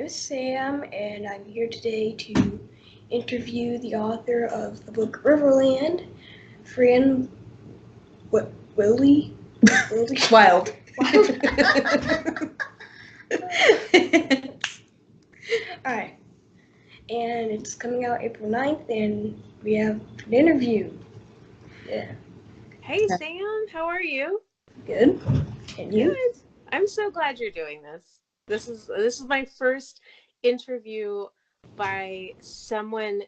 name is Sam, and I'm here today to interview the author of the book Riverland, Fran Wilde. Wild. Alright, and it's coming out April 9th, and we have an interview. Yeah. Hey Sam, how are you? Good. And you? Good. I'm so glad you're doing this. This is my first interview by someone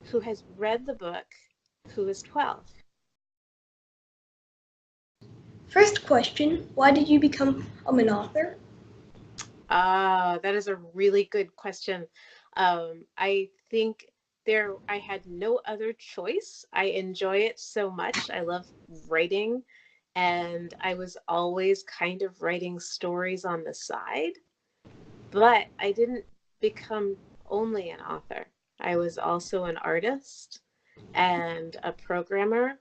who has read the book who is 12. First question, why did you become an author? That is a really good question. I think I had no other choice. I enjoy it so much. I love writing, and I was always kind of writing stories on the side, but I didn't become only an author. I was also an artist and a programmer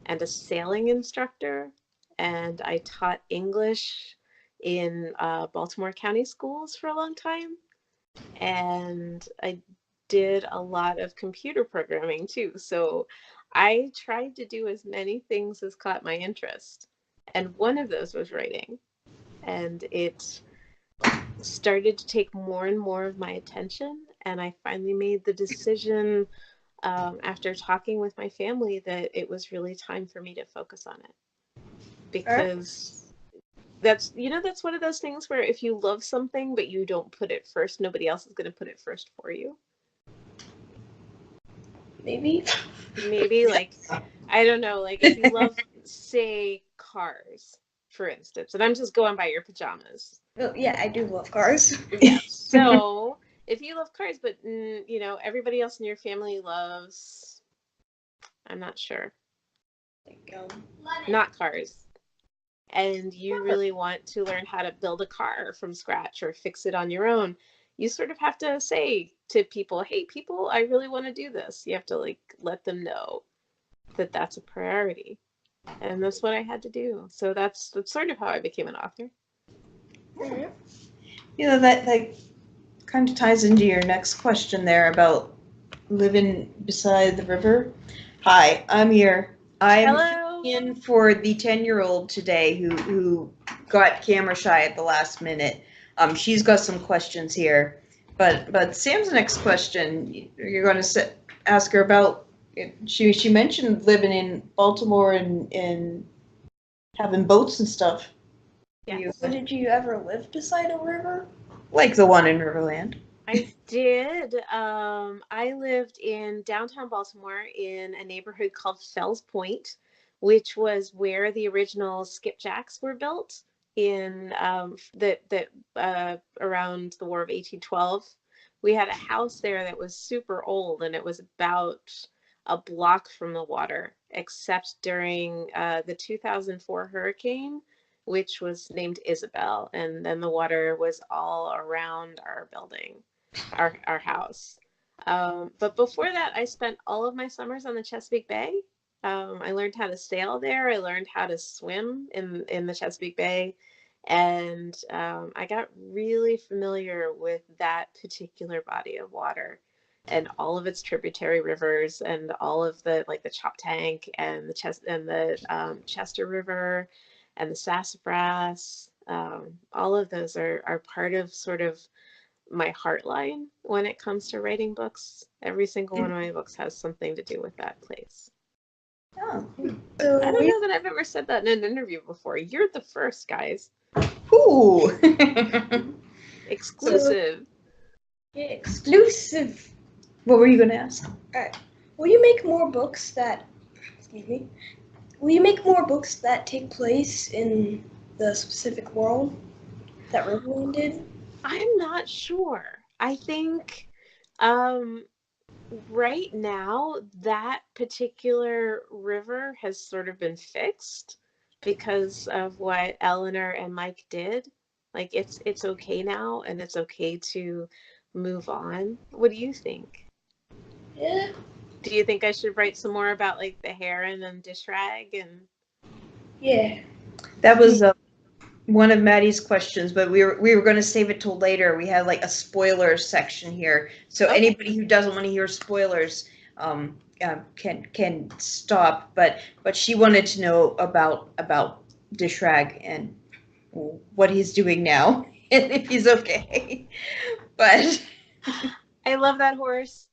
and a sailing instructor, and I taught English in Baltimore County schools for a long time, and I did a lot of computer programming too. So I tried to do as many things as caught my interest, and one of those was writing, and it started to take more and more of my attention, and I finally made the decision after talking with my family that it was really time for me to focus on it, because that's one of those things where if you love something but you don't put it first, nobody else is going to put it first for you. Maybe Like, I don't know, like if you love, say, cars, for instance, and I'm just going by your pajamas. Well, yeah, I do love cars. Yeah. So if you love cars, but everybody else in your family loves, I'm not sure, Like, not cars, and you really want to learn how to build a car from scratch or fix it on your own, you sort of have to say to people, hey, people, I really want to do this. You have to let them know that that's a priority. And that's what I had to do. So that's sort of how I became an author. That kind of ties into your next question there about living beside the river. Hi, I'm here. I'm in for the 10-year-old today who got camera shy at the last minute. She's got some questions here, but Sam's next question, you're going to ask her about. She mentioned living in Baltimore and having boats and stuff. Yeah. So did you ever live beside a river? Like the one in Riverland. I did. I lived in downtown Baltimore in a neighborhood called Fells Point, which was where the original skipjacks were built in around the War of 1812. We had a house there that was super old, and it was about a block from the water, except during the 2004 hurricane, which was named Isabel, and then the water was all around our building, our house. But before that, I spent all of my summers on the Chesapeake Bay. I learned how to sail there. I learned how to swim in the Chesapeake Bay, and I got really familiar with that particular body of water and all of its tributary rivers, and all of the Choptank and the Chester River and the Sassafras. All of those are part of sort of my heartline when it comes to writing books. Every single one of my books has something to do with that place. Oh. So I don't know that I've ever said that in an interview before. You're the first, guys. Ooh. Exclusive. Yeah, exclusive. What were you going to ask? Will you make more books that, will you make more books that take place in the specific world that Riverland did? I'm not sure. I think right now that particular river has sort of been fixed because of what Eleanor and Mike did. Like it's okay now, and it's okay to move on. What do you think? Yeah. Do you think I should write some more about like the heron and dish rag and? Yeah. That was one of Maddie's questions, but we were going to save it till later. We had like a spoiler section here, so Okay. anybody who doesn't want to hear spoilers can stop. But she wanted to know about Dishrag and what he's doing now and if he's okay. But I love that horse.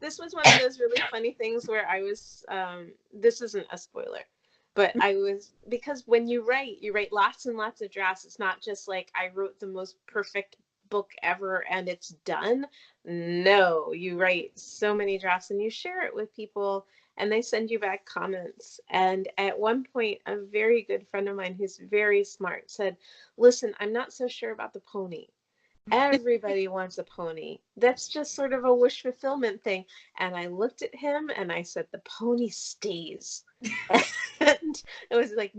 This was one of those really funny things where I was, this isn't a spoiler, but I was, because when you write lots and lots of drafts. It's not just like I wrote the most perfect book ever and it's done. No, you write so many drafts and you share it with people and they send you back comments. And at one point, a very good friend of mine who's very smart said, listen, I'm not so sure about the pony. Everybody wants a pony. That's just sort of a wish fulfillment thing. And I looked at him and I said, the pony stays. And it was like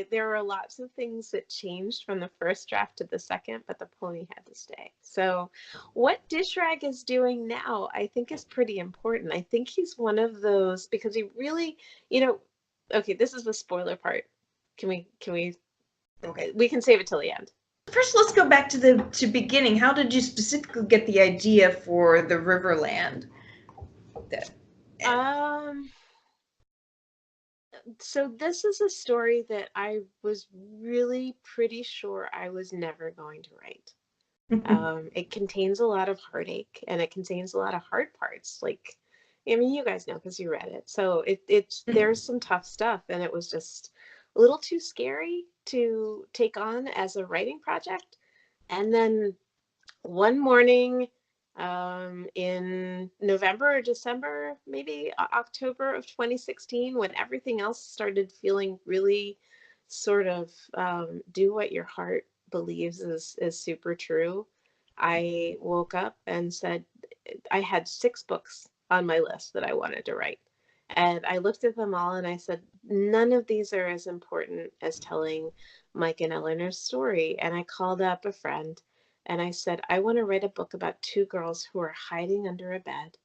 there were lots of things that changed from the first draft to the second, but the pony had to stay. So what Dishrag is doing now, I think is pretty important. I think he's one of those, because he really, okay, this is the spoiler part. Can we, okay, we can save it till the end. First, let's go back to beginning. How did you specifically get the idea for the Riverland? So this is a story that I was really pretty sure I was never going to write. It contains a lot of heartache and it contains a lot of hard parts. Like, I mean, you guys know because you read it. So there's some tough stuff, and it was just a little too scary to take on as a writing project. And then one morning in November or December, maybe October of 2016, when everything else started feeling really sort of do what your heart believes is super true, I woke up and said I had 6 books on my list that I wanted to write. And I looked at them all and I said, none of these are as important as telling Mike and Eleanor's story. And I called up a friend and I said, I want to write a book about 2 girls who are hiding under a bed,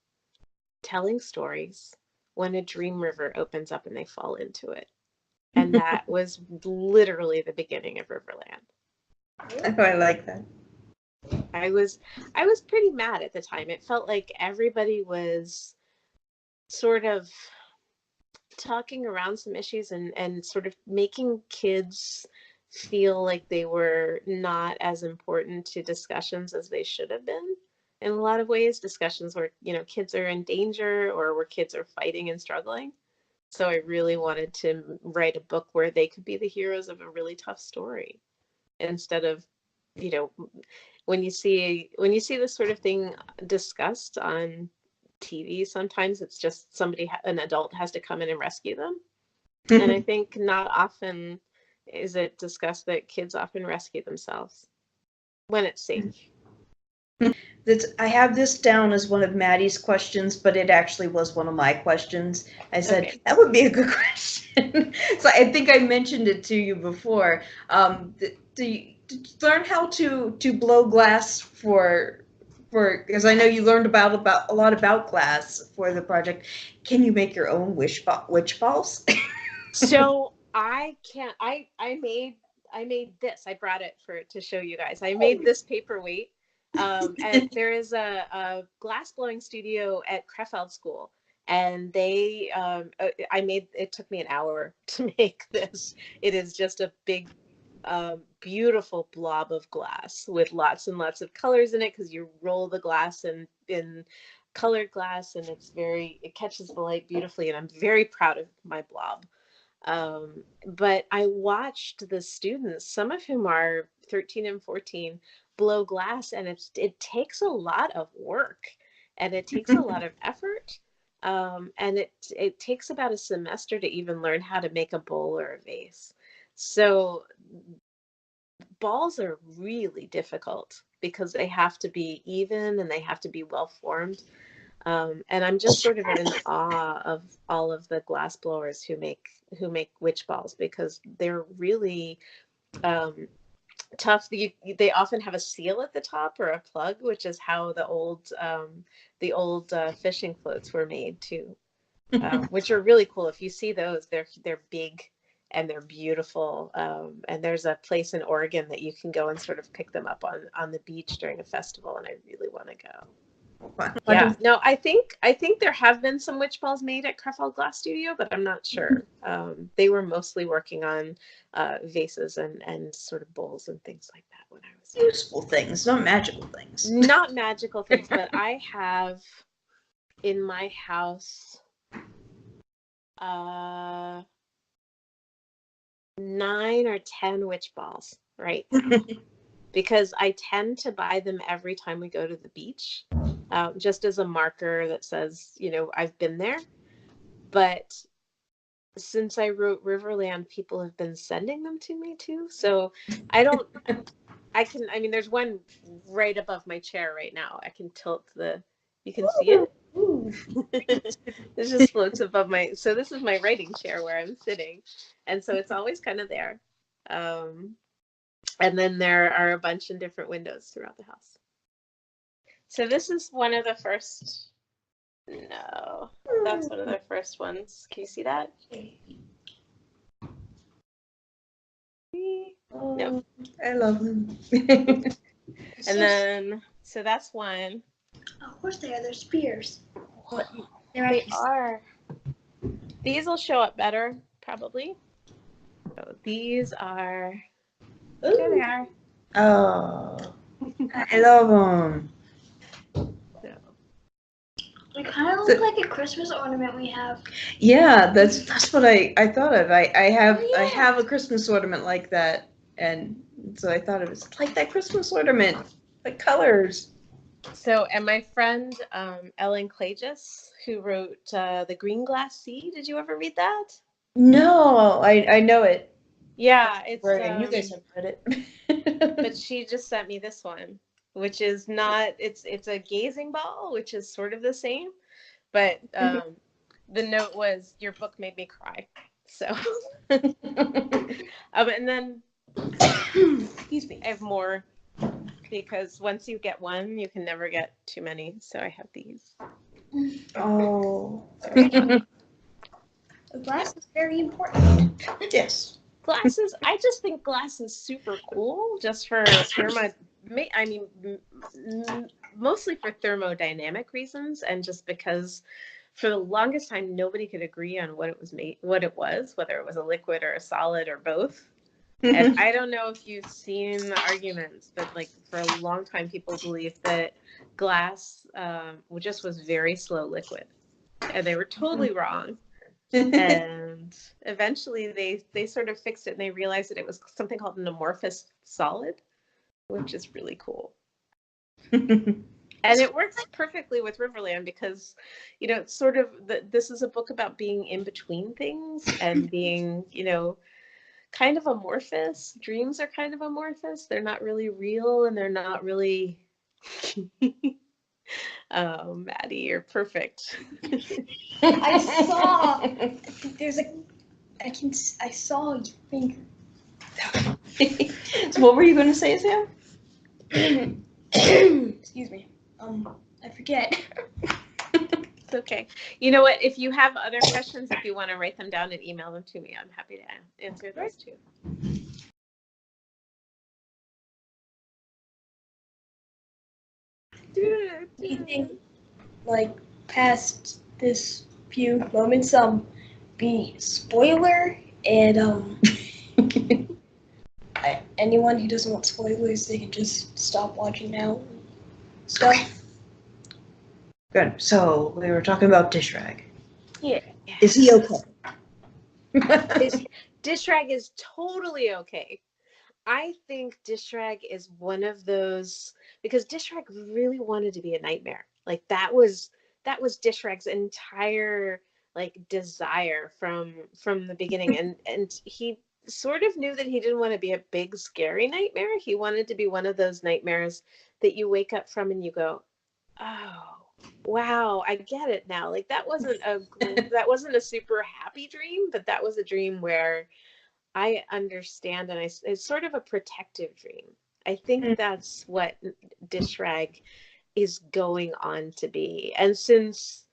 telling stories when a dream river opens up and they fall into it. And that was literally the beginning of Riverland. Oh, I like that. I was pretty mad at the time. It felt like everybody was sort of talking around some issues and sort of making kids feel like they were not as important to discussions as they should have been. In a lot of ways, discussions where, kids are in danger or where kids are fighting and struggling. So I really wanted to write a book where they could be the heroes of a really tough story, instead of, when you see this sort of thing discussed on TV, sometimes it's just an adult has to come in and rescue them. And I think not often is it discussed that kids often rescue themselves when it's safe. I have this down as one of Maddie's questions, but it actually was one of my questions. I said, okay, that would be a good question. So I think I mentioned it to you before. Do you learn how to blow glass because I know you learned about a lot about glass for the project. Can you make your own witch balls? So I can't. I made this. I brought it to show you guys. I made this paperweight. And there is a glass blowing studio at Krefeld School, and it took me an hour to make this. It is just a big, beautiful blob of glass with lots and lots of colors in it, because you roll the glass in colored glass, and it catches the light beautifully, and I'm very proud of my blob. But I watched the students, some of whom are 13 and 14, blow glass, and it takes a lot of work and it takes a lot of effort. And it takes about a semester to even learn how to make a bowl or a vase. So balls are really difficult because they have to be even and they have to be well formed. And I'm just sort of in awe of all of the glass blowers who make witch balls, because they're really tough. They often have a seal at the top or a plug, which is how the old fishing floats were made too, which are really cool. If you see those, they're big and they're beautiful. And there's a place in Oregon that you can go and sort of pick them up on the beach during a festival, and I really want to go. Yeah, no, I think there have been some witch balls made at Crefeld Glass Studio, but I'm not sure. They were mostly working on vases and sort of bowls and things like that when I was useful things, not magical things. Not magical things, but I have in my house 9 or 10 witch balls right now. Because I tend to buy them every time we go to the beach, just as a marker that says, you know, I've been there. But since I wrote Riverland, people have been sending them to me too. So I mean, there's one right above my chair right now. I can tilt you can see it? It just floats above so this is my writing chair where I'm sitting. And so it's always kind of there. And then there are a bunch in different windows throughout the house. So this is one of the first. No, that's one of the first ones. Can you see that? No. I love them. And then, so that's one. Oh, of course they are. They're spears. They are. These will show up better, probably. So these are. There they are. Oh, I love them. They kind of look like a Christmas ornament we have. Yeah, that's what I thought of. I have a Christmas ornament like that, and so I thought it was like that Christmas ornament, like colors. So, and my friend Ellen Clagis, who wrote The Green Glass Sea, did you ever read that? No, I know it. Yeah, it's right. You guys have read it. But she just sent me this one, which is not. It's a gazing ball, which is sort of the same, but the note was, "Your book made me cry." So, and then excuse me, I have more. Because once you get one, you can never get too many. So I have these. Oh. The glass is very important. Yes. Glasses, I just think glass is super cool just for mostly for thermodynamic reasons, and just because for the longest time nobody could agree on what it was, whether it was a liquid or a solid or both. And I don't know if you've seen the arguments, but like for a long time, people believed that glass just was very slow liquid, and they were totally wrong. And eventually, they sort of fixed it, and they realized that it was something called an amorphous solid, which is really cool. And it works perfectly with Riverland because, you know, it's sort of this is a book about being in between things and being, you know, kind of amorphous. Dreams are kind of amorphous. They're not really real, and they're not really. Oh, Maddie, you're perfect. I saw. I saw your finger. So what were you going to say, Sam? Excuse me. I forget. It's okay. You know what? If you have other questions, if you want to write them down and email them to me, I'm happy to answer those too. Anything like past this few moments, be spoiler, and anyone who doesn't want spoilers, they can just stop watching now. Stuff. Good. So we were talking about dish rag. Yeah. Is he okay? Dish rag is totally okay. I think dish rag is one of those, because dish rag really wanted to be a nightmare. Like that was dish rag's entire like desire from the beginning, and he sort of knew that he didn't want to be a big scary nightmare. He wanted to be one of those nightmares that you wake up from and you go, oh wow, I get it now. Like that wasn't a super happy dream, but that was a dream where I understand, and it's sort of a protective dream. I think that's what dish rag is going on to be. And since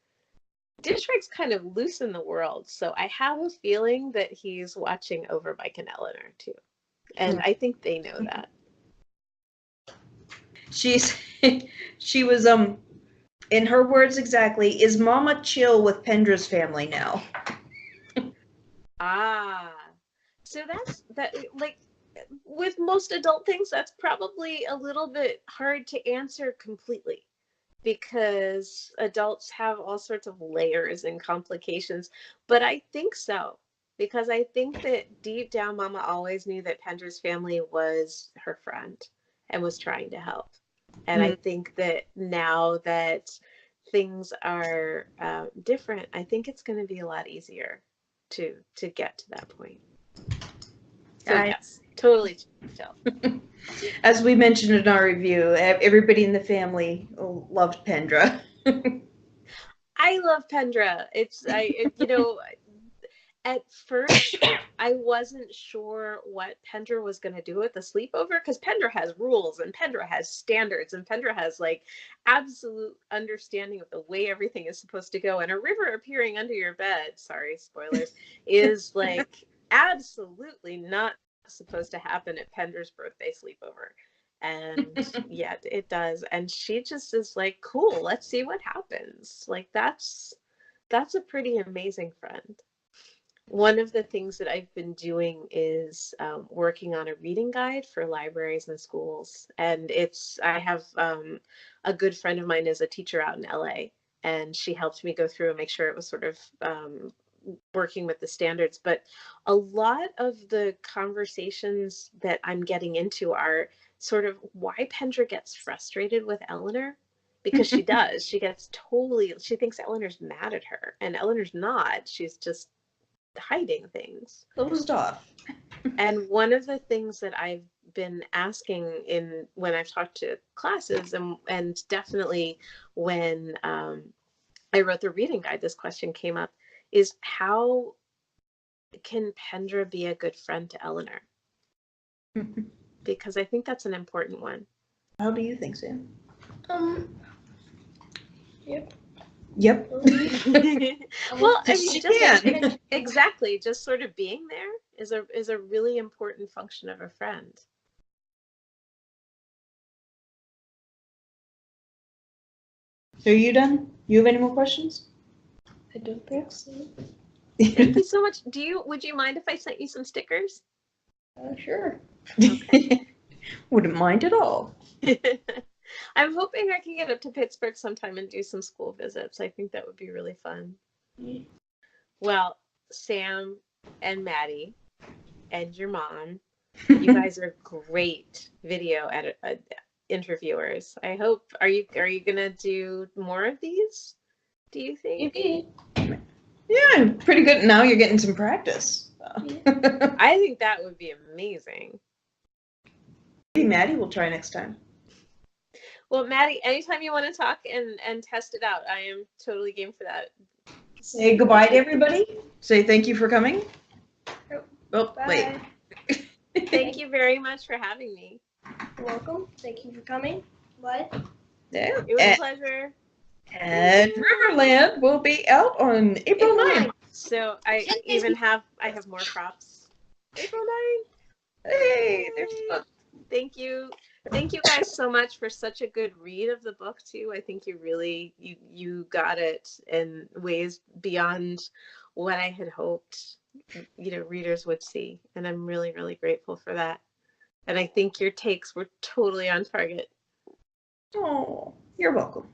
Dishrake's kind of loose in the world, so I have a feeling that he's watching over Mike and Eleanor too. And I think they know that. She was, in her words exactly, is Mama chill with Pendra's family now? So that, like, with most adult things, that's probably a little bit hard to answer completely, because adults have all sorts of layers and complications. But I think so, because I think that deep down, Mama always knew that Pendra's family was her friend and was trying to help. And I think that now that things are different, I think it's going to be a lot easier to get to that point. So yes, totally chill. As we mentioned in our review, everybody in the family loved Pendra. I love Pendra. At first I wasn't sure what Pendra was going to do at the sleepover, because Pendra has rules and Pendra has standards and Pendra has like absolute understanding of the way everything is supposed to go. And a river appearing under your bed, sorry, spoilers, is like absolutely not supposed to happen at Pendra's birthday sleepover. And yeah, it does. And she just is like, cool, let's see what happens. Like that's a pretty amazing friend. One of the things that I've been doing is working on a reading guide for libraries and schools. And I have a good friend of mine is a teacher out in LA, and she helped me go through and make sure it was sort of working with the standards. But a lot of the conversations that I'm getting into are sort of why Pendra gets frustrated with Eleanor. Because she does. She thinks Eleanor's mad at her, and Eleanor's not. She's just hiding things. Closed off. And one of the things that I've been asking when I've talked to classes, and definitely when I wrote the reading guide, this question came up, is how can Pendra be a good friend to Eleanor? Because I think that's an important one. How do you think, Sam? Yep. Yep. Well, I mean, exactly, just sort of being there is a really important function of a friend. So are you done? You have any more questions? I don't think so. Thank you so much. Would you mind if I sent you some stickers? Sure. Okay. Wouldn't mind at all. I'm hoping I can get up to Pittsburgh sometime and do some school visits. I think that would be really fun. Yeah. Well, Sam and Maddie and your mom, you guys are great video interviewers. I hope, are you gonna do more of these? Do you think? Yeah, pretty good. Now you're getting some practice. I think that would be amazing. Maybe Maddie will try next time. Well, Maddie, anytime you want to talk and test it out, I am totally game for that. Say goodbye to everybody. Say thank you for coming. Oh, Bye. wait. Thank you very much for having me. You're welcome. Thank you for coming. Bye. Yeah. It was a pleasure. And Riverland will be out on April 9th. So I have more props. April 9th. Hey, there's fun. Thank you. Thank you guys so much for such a good read of the book too. I think you really you got it in ways beyond what I had hoped, readers would see. And I'm really, really grateful for that. And I think your takes were totally on target. Oh, you're welcome.